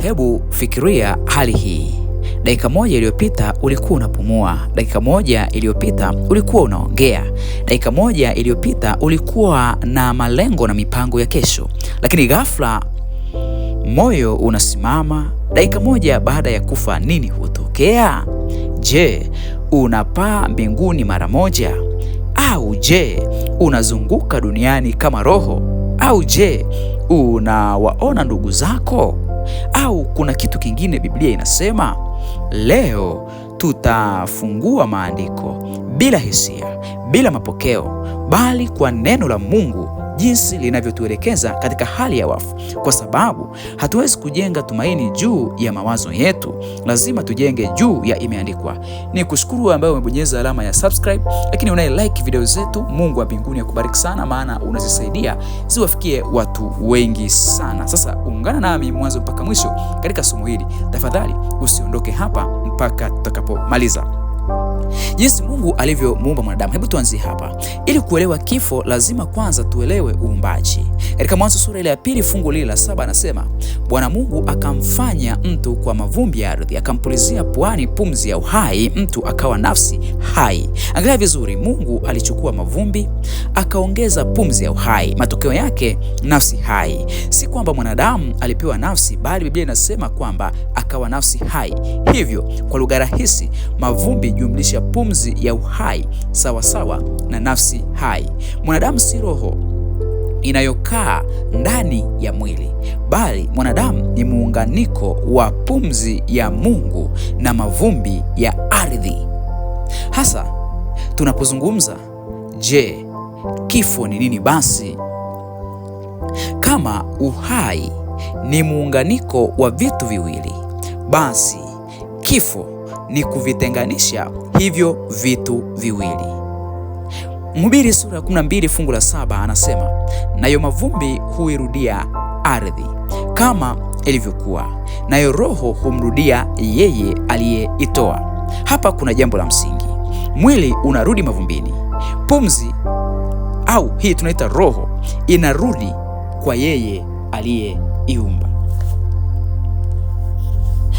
Hebu fikiria hali hii. Dakika moja iliyopita ulikuwa unapumua. Dakika moja iliyopita ulikuwa unaongea. Dakika moja iliyopita ulikuwa na malengo na mipango ya kesho. Lakini ghafla moyo unasimama. Dakika moja baada ya kufa, nini hutokea? Je, unapaa mbinguni mara moja? Au je, unazunguka duniani kama roho? Au je, unawaona ndugu zako? Au kuna kitu kingine Biblia inasema? Leo tutafungua maandiko bila hisia, bila mapokeo, bali kwa neno la Mungu jinsi linavyotuelekeza katika hali ya wafu, kwa sababu hatuwezi kujenga tumaini juu ya mawazo yetu, lazima tujenge juu ya imeandikwa. Ni kushukuru ambaye umebonyeza alama ya subscribe, lakini unaye like video zetu. Mungu wa mbinguni akubariki sana, maana unazisaidia ziwafikie watu wengi sana. Sasa ungana nami mwanzo mpaka mwisho katika somo hili. Tafadhali usiondoke hapa mpaka tutakapomaliza. Jinsi Mungu alivyomuumba mwanadamu. Hebu tuanzie hapa. Ili kuelewa kifo, lazima kwanza tuelewe uumbaji. Katika Mwanzo sura ile ya 2 fungu lile la 7 anasema, Bwana Mungu akamfanya mtu kwa mavumbi ya ardhi, akampulizia puani pumzi ya uhai, mtu akawa nafsi hai. Angalia vizuri, Mungu alichukua mavumbi akaongeza pumzi ya uhai, matokeo yake nafsi hai. Si kwamba mwanadamu alipewa nafsi, bali Biblia inasema kwamba akawa nafsi hai. Hivyo kwa lugha rahisi, mavumbi jumlisha pumzi ya uhai sawasawa na nafsi hai. Mwanadamu si roho inayokaa ndani ya mwili, bali mwanadamu ni muunganiko wa pumzi ya Mungu na mavumbi ya ardhi. Hasa tunapozungumza, je, kifo ni nini basi? Kama uhai ni muunganiko wa vitu viwili, basi kifo ni kuvitenganisha hivyo vitu viwili. Mhubiri sura ya 12 fungu la 7 anasema, nayo mavumbi huirudia ardhi kama ilivyokuwa, nayo roho humrudia yeye aliyeitoa. Hapa kuna jambo la msingi. Mwili unarudi mavumbini, pumzi au hii tunaita roho inarudi kwa yeye aliyeiumba.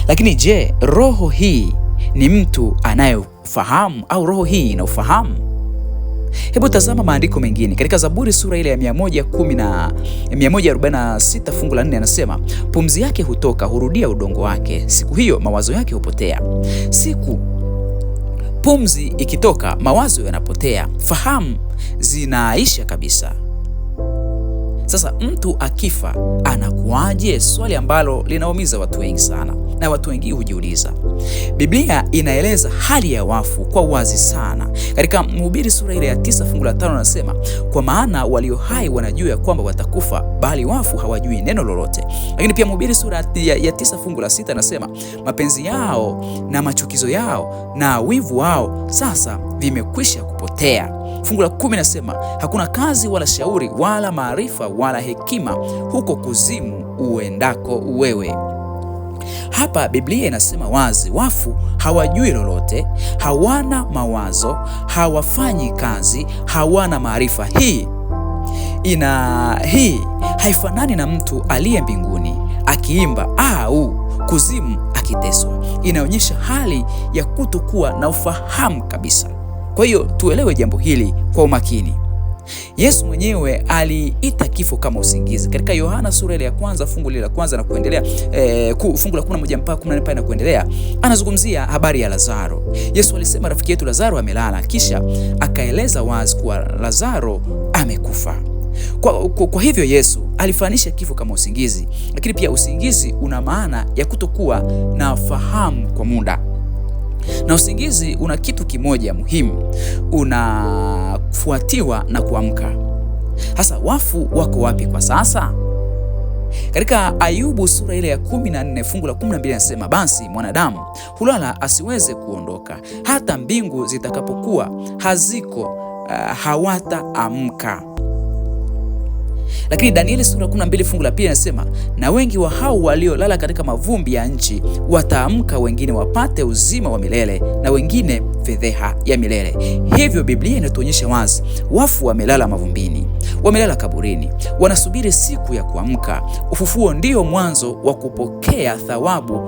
Lakini je, roho hii ni mtu anayefahamu au roho hii ina ufahamu? Hebu tazama maandiko mengine katika Zaburi sura ile ya 146 fungu la 4 anasema, pumzi yake hutoka, hurudia udongo wake, siku hiyo mawazo yake hupotea. Siku pumzi ikitoka, mawazo yanapotea, fahamu zinaisha kabisa. Sasa mtu akifa anakuaje? Swali ambalo linaumiza watu wengi sana, na watu wengi hujiuliza. Biblia inaeleza hali ya wafu kwa wazi sana. Katika Mhubiri sura ile ya 9 fungu la 5 anasema, kwa maana walio hai wanajua ya kwamba watakufa, bali wafu hawajui neno lolote. Lakini pia Mhubiri sura ya 9 fungu la 6 anasema, mapenzi yao na machukizo yao na wivu wao sasa vimekwisha kupotea. Fungu la 10 nasema, hakuna kazi wala shauri wala maarifa wala hekima huko kuzimu uendako wewe. Hapa Biblia inasema wazi, wafu hawajui lolote, hawana mawazo, hawafanyi kazi, hawana maarifa. Hii haifanani na mtu aliye mbinguni akiimba au kuzimu akiteswa. Inaonyesha hali ya kutokuwa na ufahamu kabisa. Kwa hiyo tuelewe jambo hili kwa umakini. Yesu mwenyewe aliita kifo kama usingizi. Katika Yohana sura ile ya 1 fungu la 1 na kuendelea, fungu la 11 mpaka 14 na kuendelea, anazungumzia habari ya Lazaro. Yesu alisema rafiki yetu Lazaro amelala, kisha akaeleza wazi kuwa Lazaro amekufa. Kwa hivyo Yesu alifanisha kifo kama usingizi, lakini pia usingizi una maana ya kutokuwa na fahamu kwa muda. Na usingizi una kitu kimoja muhimu, unafuatiwa na kuamka. Sasa wafu wako wapi kwa sasa? Katika Ayubu sura ile ya 14 fungu la 12 anasema, basi mwanadamu hulala asiweze kuondoka, hata mbingu zitakapokuwa haziko hawataamka. Lakini Danieli sura 12 fungu la pili inasema, na wengi wa hao waliolala katika mavumbi ya nchi wataamka, wengine wapate uzima wa milele na wengine fedheha ya milele. Hivyo Biblia inatuonyesha wazi, wafu wamelala mavumbini, wamelala kaburini, wanasubiri siku ya kuamka. Ufufuo ndio mwanzo wa kupokea thawabu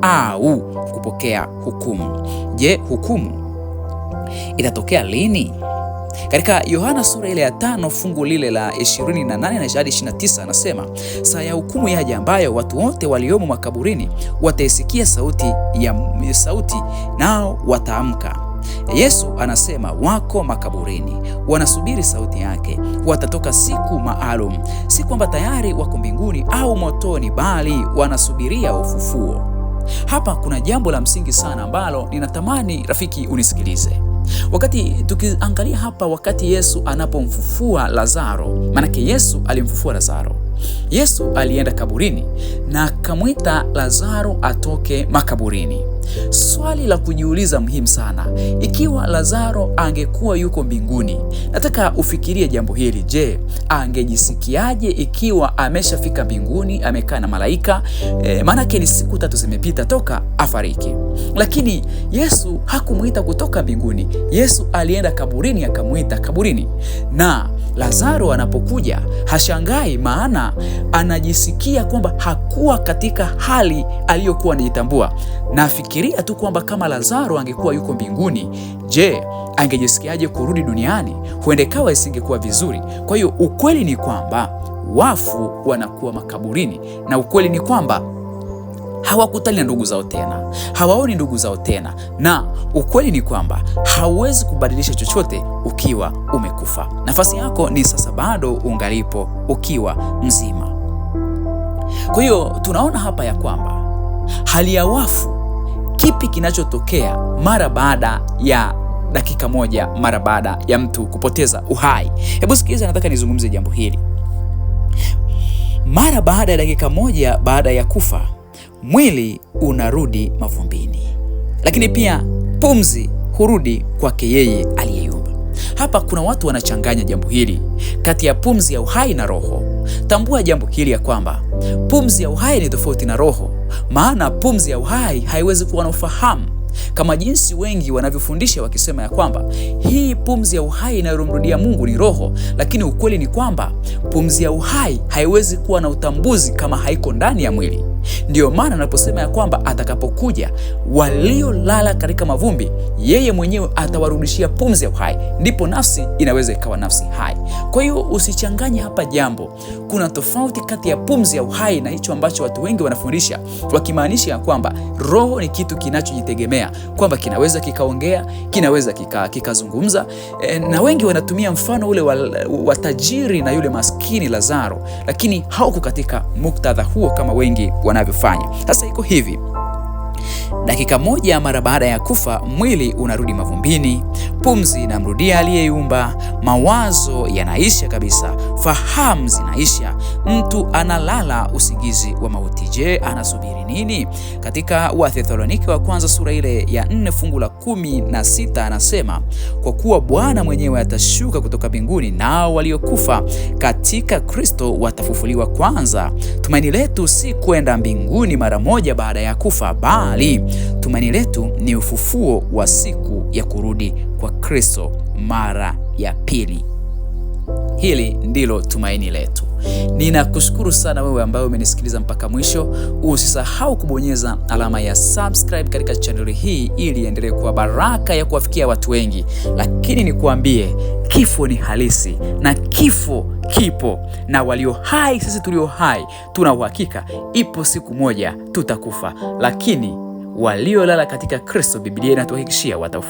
au kupokea hukumu. Je, hukumu itatokea lini? Katika Yohana sura ile ya 5 fungu lile la 28 na hadi 29 anasema, saa ya hukumu yaja, ambayo watu wote waliomo makaburini wataisikia sauti nao wataamka. Yesu anasema wako makaburini, wanasubiri sauti yake. Watatoka siku maalum, si kwamba tayari wako mbinguni au motoni, bali wanasubiria ufufuo. Hapa kuna jambo la msingi sana ambalo ninatamani rafiki unisikilize. Wakati tukiangalia hapa, wakati Yesu anapomfufua Lazaro, manake Yesu alimfufua Lazaro. Yesu alienda kaburini na akamwita Lazaro atoke makaburini. Swali la kujiuliza muhimu sana, ikiwa Lazaro angekuwa yuko mbinguni, nataka ufikirie jambo hili. Je, angejisikiaje ikiwa ameshafika mbinguni, amekaa na malaika? Maanake ni siku 3 zimepita toka afariki. Lakini Yesu hakumuita kutoka mbinguni. Yesu alienda kaburini, akamuita kaburini. Na Lazaro anapokuja hashangai, maana anajisikia kwamba hakuwa katika hali aliyokuwa anajitambua. Na fikiria tu kwamba kama Lazaro angekuwa yuko mbinguni, je, angejisikiaje kurudi duniani? Huenda kawa isingekuwa vizuri. Kwa hiyo ukweli ni kwamba wafu wanakuwa makaburini, na ukweli ni kwamba hawakutani na ndugu zao tena, hawaoni ndugu zao tena, na ukweli ni kwamba hauwezi kubadilisha chochote ukiwa umekufa. Nafasi yako ni sasa bado ungalipo ukiwa mzima. Kwa hiyo tunaona hapa ya kwamba hali ya wafu, kipi kinachotokea mara baada ya dakika moja, mara baada ya mtu kupoteza uhai? Hebu sikiliza, nataka nizungumze jambo hili. Mara baada ya dakika moja baada ya kufa, mwili unarudi mavumbini, lakini pia pumzi hurudi kwake yeye aliyeyumba. Hapa kuna watu wanachanganya jambo hili kati ya pumzi ya uhai na roho. Tambua jambo hili ya kwamba pumzi ya uhai ni tofauti na roho, maana pumzi ya uhai haiwezi kuwa na ufahamu kama jinsi wengi wanavyofundisha wakisema ya kwamba hii pumzi ya uhai inayomrudia Mungu ni roho. Lakini ukweli ni kwamba pumzi ya uhai haiwezi kuwa na utambuzi kama haiko ndani ya mwili. Ndiyo maana anaposema ya kwamba atakapokuja waliolala katika mavumbi, yeye mwenyewe atawarudishia pumzi ya uhai, ndipo nafsi inaweza ikawa nafsi hai. Kwa hiyo usichanganye hapa jambo. Kuna tofauti kati ya pumzi ya uhai na hicho ambacho watu wengi wanafundisha, wakimaanisha ya kwamba roho ni kitu kinachojitegemea, kwamba kinaweza kikaongea, kinaweza kikazungumza. Na wengi wanatumia mfano ule wa tajiri na yule maskini Lazaro, lakini hauko katika muktadha huo kama wengi wanavyofanya. Sasa iko hivi, dakika moja mara baada ya kufa, mwili unarudi mavumbini, pumzi inamrudia aliyeyumba, mawazo yanaisha kabisa, fahamu zinaisha, mtu analala usingizi wa mauti. Je, anasubiri nini? Katika Wathesalonike wa kwanza sura ile ya 4 fungu la 16 anasema, kwa kuwa Bwana mwenyewe atashuka kutoka mbinguni, nao waliokufa katika Kristo watafufuliwa kwanza. Tumaini letu si kwenda mbinguni mara moja baada ya kufa, bali tumaini letu ni ufufuo wa siku ya kurudi kwa Kristo mara ya pili. Hili ndilo tumaini letu. Ninakushukuru sana wewe ambaye umenisikiliza mpaka mwisho. Usisahau kubonyeza alama ya subscribe katika channel hii ili iendelee kuwa baraka ya kuwafikia watu wengi. Lakini nikuambie, kifo ni halisi na kifo kipo, na walio hai, sisi tulio hai, tuna uhakika ipo siku moja tutakufa, lakini waliolala katika Kristo, Biblia inatuhakikishia watafufuka.